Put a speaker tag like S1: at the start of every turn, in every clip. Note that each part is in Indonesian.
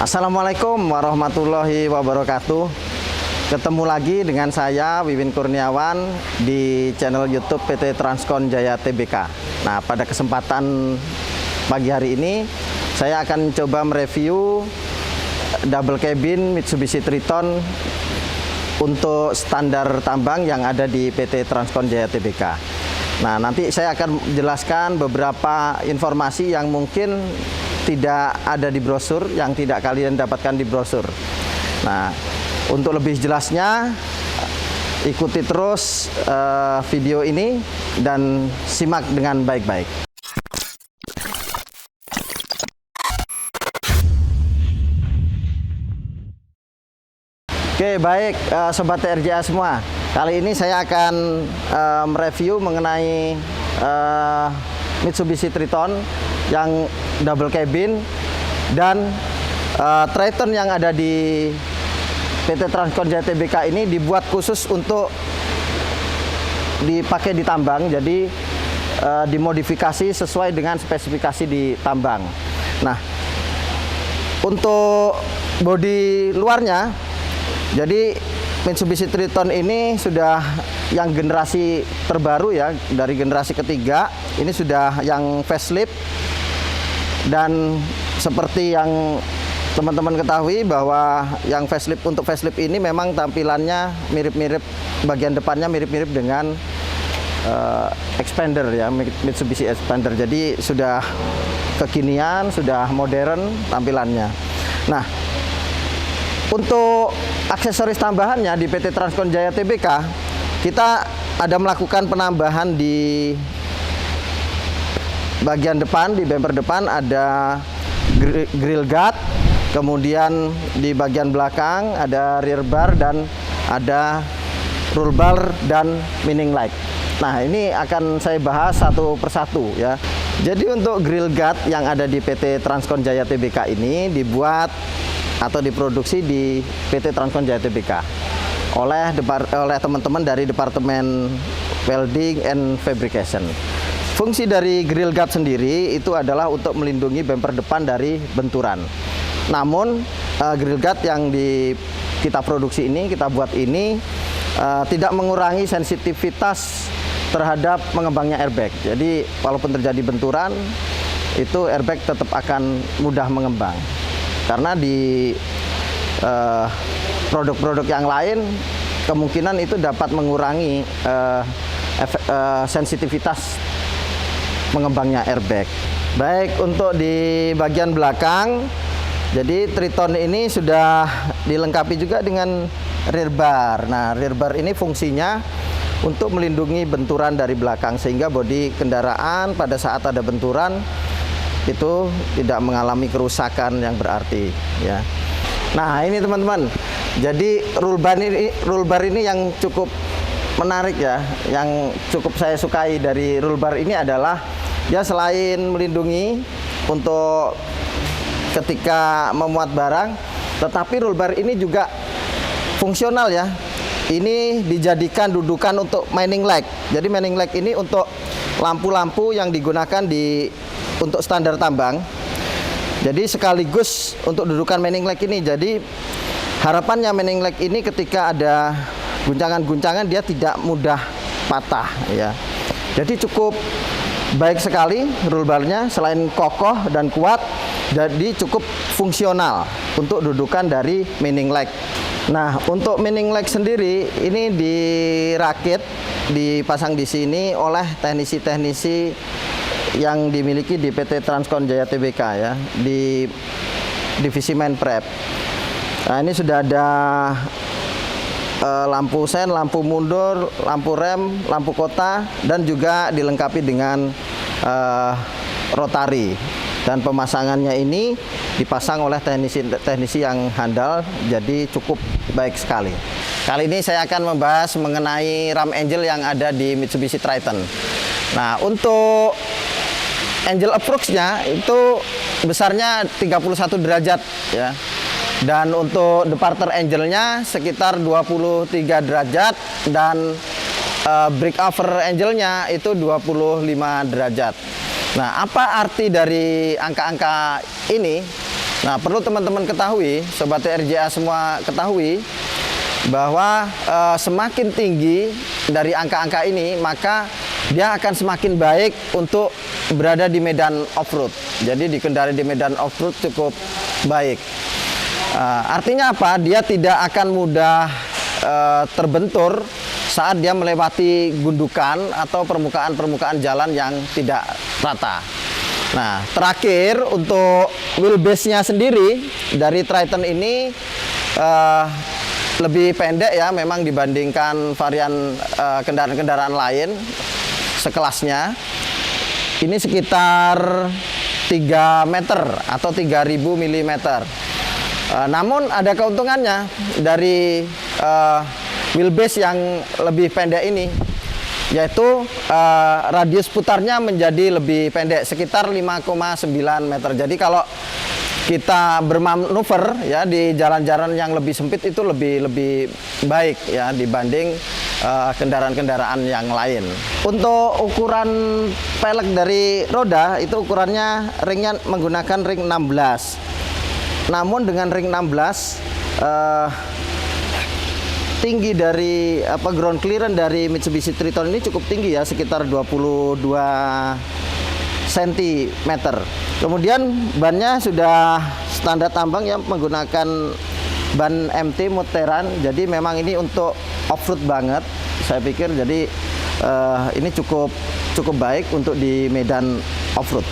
S1: Assalamualaikum warahmatullahi wabarakatuh. Ketemu lagi dengan saya Wiwin Kurniawan di channel YouTube PT Transkon Jaya Tbk. Nah, pada kesempatan pagi hari ini saya akan coba mereview double cabin Mitsubishi Triton untuk standar tambang yang ada di PT Transkon Jaya Tbk. Nah, nanti saya akan menjelaskan beberapa informasi yang mungkin tidak ada di brosur, yang tidak kalian dapatkan di brosur. Nah, untuk lebih jelasnya ikuti terus video ini dan simak dengan baik-baik. Oke, baik Sobat TRJA semua. Kali ini saya akan mereview mengenai Mitsubishi Triton yang double cabin dan Triton yang ada di PT Transkon Jaya Tbk ini dibuat khusus untuk dipakai di tambang, jadi dimodifikasi sesuai dengan spesifikasi di tambang. Nah, untuk bodi luarnya, jadi Mitsubishi Triton ini sudah yang generasi terbaru ya, dari generasi ketiga. Ini sudah yang facelift, dan seperti yang teman-teman ketahui bahwa yang facelift, untuk facelift ini memang tampilannya mirip-mirip, bagian depannya mirip-mirip dengan Expander ya, Mitsubishi Expander. Jadi sudah kekinian, sudah modern tampilannya. Nah, untuk aksesoris tambahannya di PT Transkon Jaya Tbk, kita ada melakukan penambahan di bagian depan, di bumper depan ada grill guard, kemudian di bagian belakang ada rear bar dan ada roll bar dan winning light. Nah, ini akan saya bahas satu persatu ya. Jadi untuk grill guard yang ada di PT Transkon Jaya Tbk ini dibuat atau diproduksi di PT Transkon Jaya Tbk oleh teman-teman dari Departemen Welding and Fabrication. Fungsi dari grill guard sendiri itu adalah untuk melindungi bumper depan dari benturan. Namun grill guard yang kita produksi ini, kita buat ini tidak mengurangi sensitivitas terhadap mengembangnya airbag. Jadi walaupun terjadi benturan, itu airbag tetap akan mudah mengembang. Karena di produk-produk yang lain kemungkinan itu dapat mengurangi sensitivitas mengembangnya airbag. Baik, untuk di bagian belakang, jadi Triton ini sudah dilengkapi juga dengan rear bar. Nah, rear bar ini fungsinya untuk melindungi benturan dari belakang, sehingga bodi kendaraan pada saat ada benturan itu tidak mengalami kerusakan yang berarti ya. Nah, ini teman-teman, jadi roll bar ini yang cukup menarik ya, yang cukup saya sukai dari roll bar ini adalah dia selain melindungi untuk ketika memuat barang, tetapi roll bar ini juga fungsional ya. Ini dijadikan dudukan untuk mining light. Jadi mining light ini untuk lampu-lampu yang digunakan untuk standar tambang. Jadi sekaligus untuk dudukan mining light ini. Jadi harapannya mining light ini ketika ada guncangan-guncangan dia tidak mudah patah ya. Jadi cukup baik sekali roll barnya, selain kokoh dan kuat, jadi cukup fungsional untuk dudukan dari mining light. Nah, untuk mining light sendiri ini dirakit, dipasang di sini oleh teknisi-teknisi yang dimiliki di PT Transkon Jaya Tbk ya, di divisi main prep. Nah, ini sudah ada lampu sen, lampu mundur, lampu rem, lampu kota, dan juga dilengkapi dengan rotari. Dan pemasangannya ini dipasang oleh teknisi yang handal, jadi cukup baik sekali. Kali ini saya akan membahas mengenai ram angel yang ada di Mitsubishi Triton. Nah, untuk angel approach-nya itu besarnya 31 derajat ya. Dan untuk departure angle-nya sekitar 23 derajat, dan break over angle-nya itu 25 derajat. Nah, apa arti dari angka-angka ini? Nah, perlu teman-teman ketahui, Sobat RJA semua ketahui, bahwa semakin tinggi dari angka-angka ini, maka dia akan semakin baik untuk berada di medan off-road. Jadi dikendari di medan off-road cukup baik. Artinya apa? Dia tidak akan mudah terbentur saat dia melewati gundukan atau permukaan-permukaan jalan yang tidak rata. Nah, terakhir untuk wheelbase-nya sendiri dari Triton ini lebih pendek ya, memang dibandingkan varian kendaraan-kendaraan lain sekelasnya. Ini sekitar 3 meter atau 3000 mm. Namun ada keuntungannya dari wheelbase yang lebih pendek ini, yaitu radius putarnya menjadi lebih pendek, sekitar 5,9 meter. Jadi kalau kita bermanuver ya di jalan-jalan yang lebih sempit itu lebih baik ya dibanding kendaraan-kendaraan yang lain. Untuk ukuran pelek dari roda itu ukurannya, ringnya menggunakan ring 16. Namun dengan ring 16 tinggi dari ground clearance dari Mitsubishi Triton ini cukup tinggi ya, sekitar 22 cm. Kemudian bannya sudah standar tambang ya, menggunakan ban MT Muteran. Jadi memang ini untuk off-road banget saya pikir. Jadi ini cukup baik untuk di medan off-road.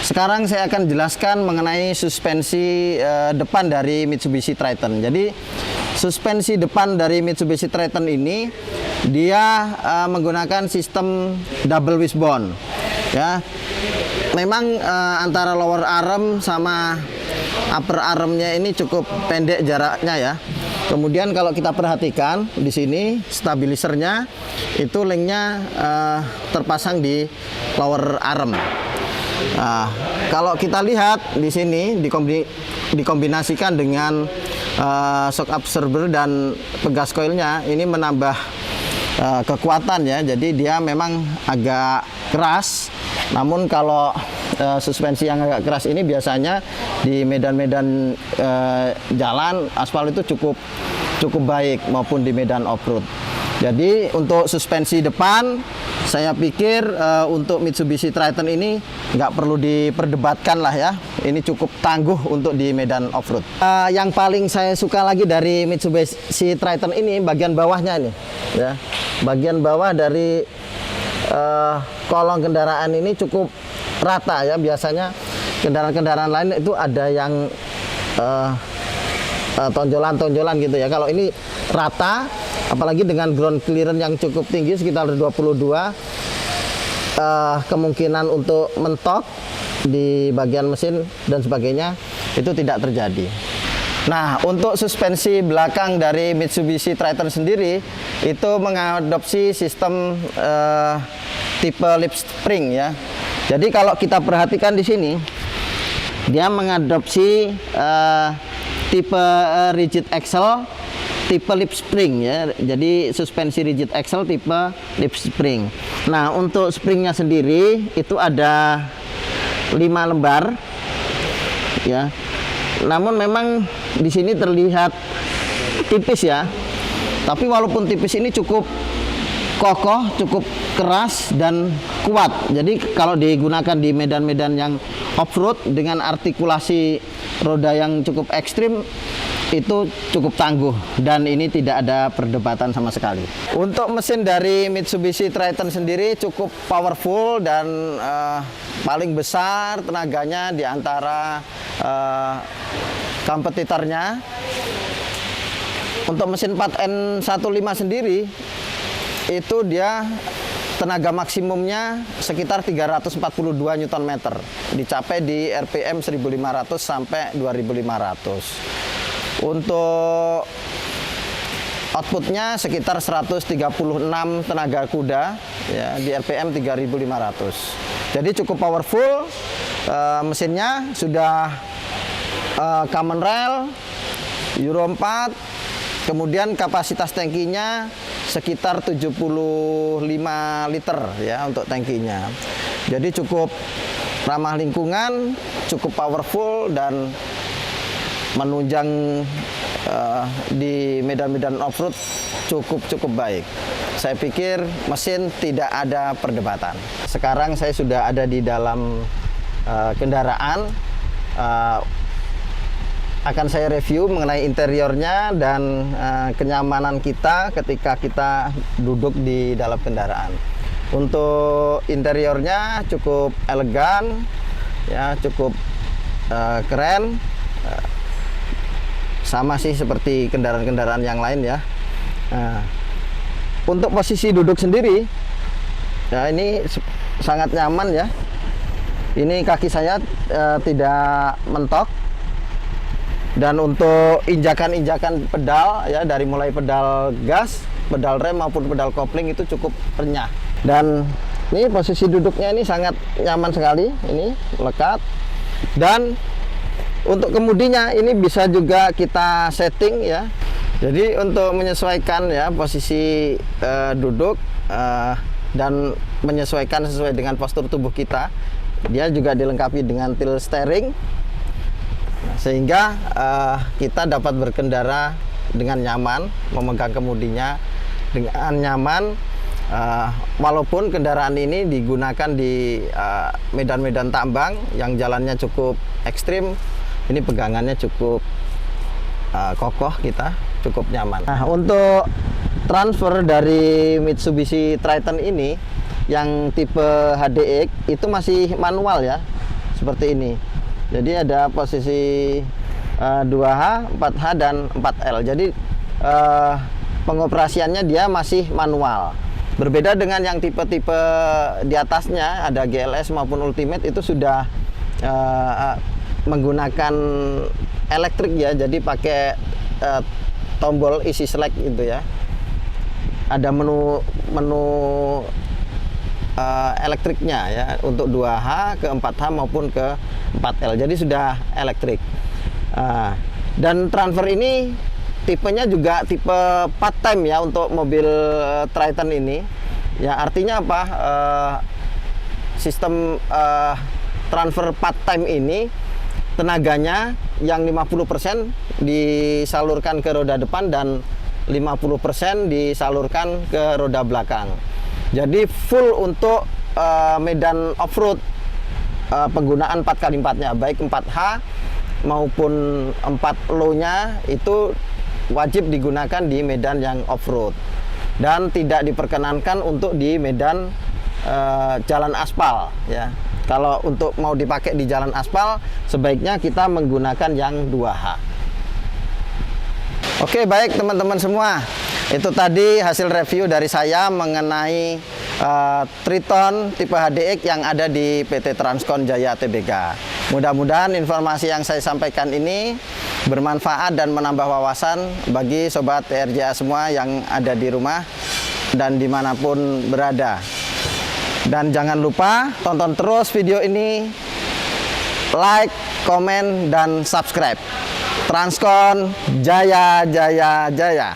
S1: Sekarang saya akan jelaskan mengenai suspensi depan dari Mitsubishi Triton. Jadi suspensi depan dari Mitsubishi Triton ini dia menggunakan sistem double wishbone ya. Memang antara lower arm sama upper armnya ini cukup pendek jaraknya ya. Kemudian kalau kita perhatikan di sini stabilisernya itu linknya terpasang di lower arm. Nah, kalau kita lihat di sini dikombinasikan dengan shock absorber dan pegas coilnya, ini menambah kekuatan ya. Jadi dia memang agak keras. Namun kalau suspensi yang agak keras ini biasanya di medan-medan jalan aspal itu cukup baik maupun di medan off-road. Jadi untuk suspensi depan saya pikir untuk Mitsubishi Triton ini nggak perlu diperdebatkan lah ya. Ini cukup tangguh untuk di medan off-road. Yang paling saya suka lagi dari Mitsubishi Triton ini bagian bawahnya nih ya. Bagian bawah dari kolong kendaraan ini cukup rata ya. Biasanya kendaraan-kendaraan lain itu ada yang tonjolan-tonjolan gitu ya. Kalau ini rata, apalagi dengan ground clearance yang cukup tinggi sekitar 22, kemungkinan untuk mentok di bagian mesin dan sebagainya itu tidak terjadi. Nah, untuk suspensi belakang dari Mitsubishi Triton sendiri itu mengadopsi sistem tipe lip spring ya. Jadi kalau kita perhatikan di sini, dia mengadopsi tipe rigid axle, tipe lip spring ya. Jadi suspensi rigid axle tipe lip spring. Nah, untuk springnya sendiri itu ada 5 lembar ya. Namun memang di sini terlihat tipis ya. Tapi walaupun tipis ini cukup kokoh, cukup keras dan kuat. Jadi kalau digunakan di medan-medan yang off-road dengan artikulasi roda yang cukup ekstrim itu cukup tangguh dan ini tidak ada perdebatan sama sekali. Untuk mesin dari Mitsubishi Triton sendiri cukup powerful dan paling besar tenaganya di antara kompetitornya. Untuk mesin 4N15 sendiri itu dia tenaga maksimumnya sekitar 342 Nm, dicapai di RPM 1500 sampai 2500. Untuk outputnya sekitar 136 tenaga kuda ya, di RPM 3500. Jadi cukup powerful. Mesinnya sudah common rail Euro 4. Kemudian kapasitas tangkinya sekitar 75 liter ya untuk tangkinya. Jadi cukup ramah lingkungan, cukup powerful dan menunjang di medan-medan off-road cukup baik. Saya pikir mesin tidak ada perdebatan. Sekarang saya sudah ada di dalam kendaraan. Akan saya review mengenai interiornya dan kenyamanan kita ketika kita duduk di dalam kendaraan. Untuk interiornya cukup elegan, ya, cukup keren. Sama sih seperti kendaraan-kendaraan yang lain ya. Nah, untuk posisi duduk sendiri, ya ini sangat nyaman ya. Ini kaki saya tidak mentok. Dan untuk injakan-injakan pedal ya, dari mulai pedal gas, pedal rem maupun pedal kopling itu cukup renyah. Dan ini posisi duduknya ini sangat nyaman sekali, ini lekat. Dan untuk kemudinya ini bisa juga kita setting ya. Jadi untuk menyesuaikan ya posisi duduk dan menyesuaikan sesuai dengan postur tubuh kita, dia juga dilengkapi dengan tilt steering, sehingga kita dapat berkendara dengan nyaman, memegang kemudinya dengan nyaman, walaupun kendaraan ini digunakan di medan-medan tambang yang jalannya cukup ekstrim. Ini pegangannya cukup kokoh, kita cukup nyaman. Nah, untuk transfer dari Mitsubishi Triton ini yang tipe HDX itu masih manual ya, seperti ini. Jadi ada posisi 2H, 4H dan 4L. Jadi pengoperasiannya dia masih manual. Berbeda dengan yang tipe-tipe di atasnya, ada GLS maupun Ultimate, itu sudah menggunakan elektrik ya. Jadi pakai tombol isi select gitu ya. Ada menu elektriknya ya, untuk 2H, ke 4H maupun ke 4L. Jadi sudah elektrik. Dan transfer ini tipenya juga tipe part time ya untuk mobil Triton ini. Ya, artinya apa? Sistem transfer part time ini tenaganya yang 50% disalurkan ke roda depan dan 50% disalurkan ke roda belakang. Jadi full untuk medan off-road, penggunaan 4x4-nya, baik 4H maupun 4 low-nya itu wajib digunakan di medan yang off-road. Dan tidak diperkenankan untuk di medan jalan aspal ya. Kalau untuk mau dipakai di jalan aspal, sebaiknya kita menggunakan yang 2H. Oke, baik teman-teman semua. Itu tadi hasil review dari saya mengenai Triton tipe HDX yang ada di PT Transkon Jaya Tbk. Mudah-mudahan informasi yang saya sampaikan ini bermanfaat dan menambah wawasan bagi sobat TRJA semua yang ada di rumah dan dimanapun berada. Dan jangan lupa tonton terus video ini, like, komen, dan subscribe. Transkon Jaya Jaya Jaya.